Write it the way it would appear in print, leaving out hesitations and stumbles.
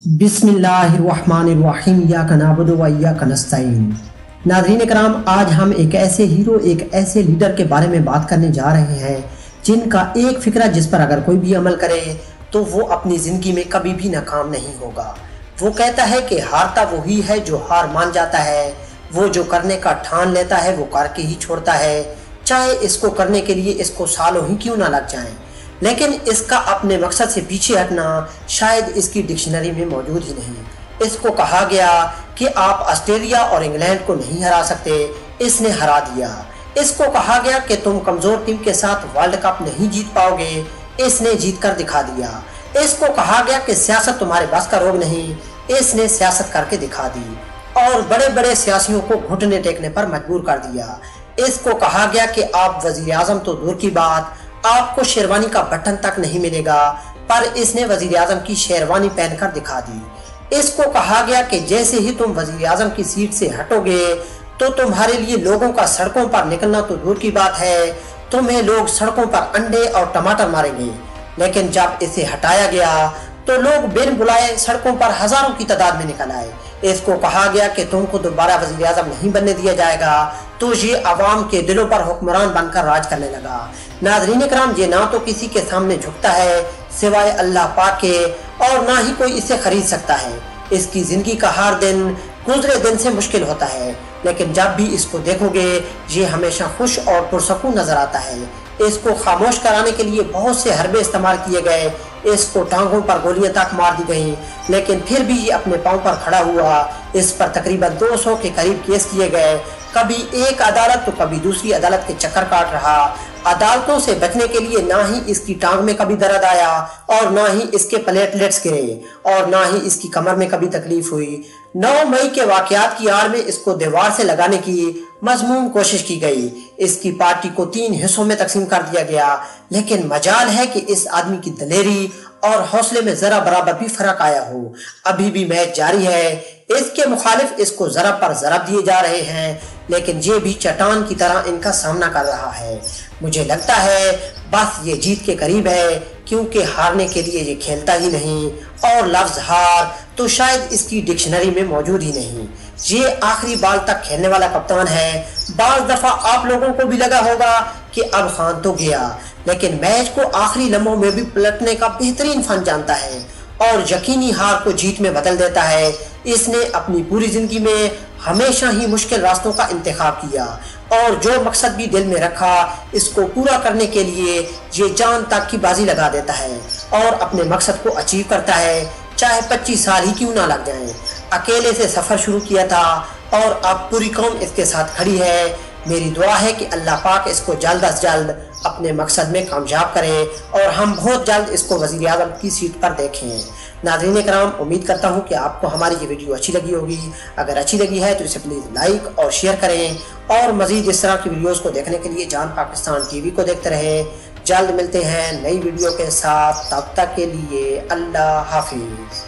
बिस्मिल्लाहिर्रहमानिर्रहीम इय्याका नअबुदु व इय्याका नस्तईन। नाज़रीन कराम, आज हम एक ऐसे हीरो, एक ऐसे लीडर के बारे में बात करने जा रहे हैं जिनका एक फिक्रा जिस पर अगर कोई भी अमल करे तो वो अपनी ज़िंदगी में कभी भी नाकाम नहीं होगा। वो कहता है कि हारता वही है जो हार मान जाता है, वो जो करने का ठान लेता है वो करके ही छोड़ता है, चाहे इसको करने के लिए इसको सालों ही क्यों ना लग जाएं। लेकिन इसका अपने मकसद से पीछे हटना शायद इसकी डिक्शनरी में मौजूद ही नहीं। इसको कहा गया कि आप ऑस्ट्रेलिया और इंग्लैंड को नहीं हरा सकते, इसने हरा दिया। इसको कहा गया कि तुम कमज़ोर टीम के साथ वर्ल्ड कप नहीं जीत पाओगे, इसने जीत कर दिखा दिया। इसको कहा गया कि सियासत तुम्हारे बस का रोग नहीं, इसने सियासत करके दिखा दी और बड़े बड़े सियासियों को घुटने टेकने पर मजबूर कर दिया। इसको कहा गया कि आप वज़ीर आज़म तो दूर की बात, आपको शेरवानी का बटन तक नहीं मिलेगा, पर इसने वज़ीर आज़म की शेरवानी पहनकर दिखा दी। इसको कहा गया कि जैसे ही तुम वज़ीर आज़म की सीट से हटोगे तो तुम्हारे लिए लोगों का सड़कों पर निकलना तो दूर की बात है, तुम्हें लोग सड़कों पर अंडे और टमाटर मारेंगे। लेकिन जब इसे हटाया गया तो लोग बिन बुलाए सड़कों पर हजारों की तादाद में निकल आए। इसको कहा गया कि तुमको दोबारा वज़ीर आज़म नहीं बनने दिया जाएगा, तो ये अवाम के दिलों पर हुक्मरान बनकर राज करने लगा। नाज़रीन कराम, ये ना तो किसी के सामने झुकता है सिवाय अल्लाह पाक के, और ना ही कोई इसे खरीद सकता है। इसकी जिंदगी का हर दिन गुजरे दिन से मुश्किल होता है, लेकिन जब भी इसको देखोगे ये हमेशा खुश और पुरसकून नजर आता है। इसको खामोश कराने के लिए बहुत से हरबे इस्तेमाल किए गए, इसको टांगों पर गोलियां तक मार दी गई, लेकिन फिर भी ये अपने पांव पर खड़ा हुआ। इस पर तकरीबन 200 के करीब केस किए गए, कभी एक अदालत तो कभी दूसरी अदालत के चक्कर काट रहा। अदालतों से बचने के लिए ना ही इसकी टांग में कभी दर्द आया और ना ही इसके प्लेटलेट्स गिरे और ना ही इसकी कमर में कभी तकलीफ हुई। 9 मई के वाकयात की आड़ में इसको दीवार से लगाने की मजमूम कोशिश की गई। इसकी पार्टी को 3 हिस्सों में तकसीम कर दिया गया, लेकिन मजाल है कि इस आदमी की दलेरी और हौसले में जरा बराबर भी फर्क आया हो। अभी भी मैच जारी है, इसके मुखालिफ इसको जरब पर जरब दिए जा रहे हैं, लेकिन ये भी चट्टान की तरह इनका सामना कर रहा है। मुझे लगता है बस ये जीत के करीब है, क्योंकि हारने के लिए ये खेलता ही नहीं, और लफ्ज हार तो शायद इसकी डिक्शनरी में मौजूद ही नहीं। ये आखिरी बाल तक खेलने वाला कप्तान है। बाज़ दफा आप लोगों को भी लगा होगा कि अब खान तो गया, लेकिन मैच को आखिरी लम्हों में भी पलटने का बेहतरीन फन जानता है और यकीनी हार को जीत में बदल देता है। इसने अपनी पूरी जिंदगी में हमेशा ही मुश्किल रास्तों का इंतखाब किया और जो मकसद भी दिल में रखा इसको पूरा करने के लिए ये जान तक की बाजी लगा देता है और अपने मकसद को अचीव करता है, चाहे 25 साल ही क्यों ना लग जाएं। अकेले से सफर शुरू किया था और अब पूरी कौम इसके साथ खड़ी है। मेरी दुआ है कि अल्लाह पाक इसको जल्द अज जल्द अपने मकसद में कामयाब करे और हम बहुत जल्द इसको वज़ीर आज़म की सीट पर देखें। नाज़रीन कराम, उम्मीद करता हूँ कि आपको हमारी ये वीडियो अच्छी लगी होगी। अगर अच्छी लगी है तो इसे प्लीज़ लाइक और शेयर करें और मज़ीद इस तरह की वीडियोज़ को देखने के लिए जान पाकिस्तान TV को देखते रहें। जल्द मिलते हैं नई वीडियो के साथ, तब तक के लिए अल्लाह हाफिज़।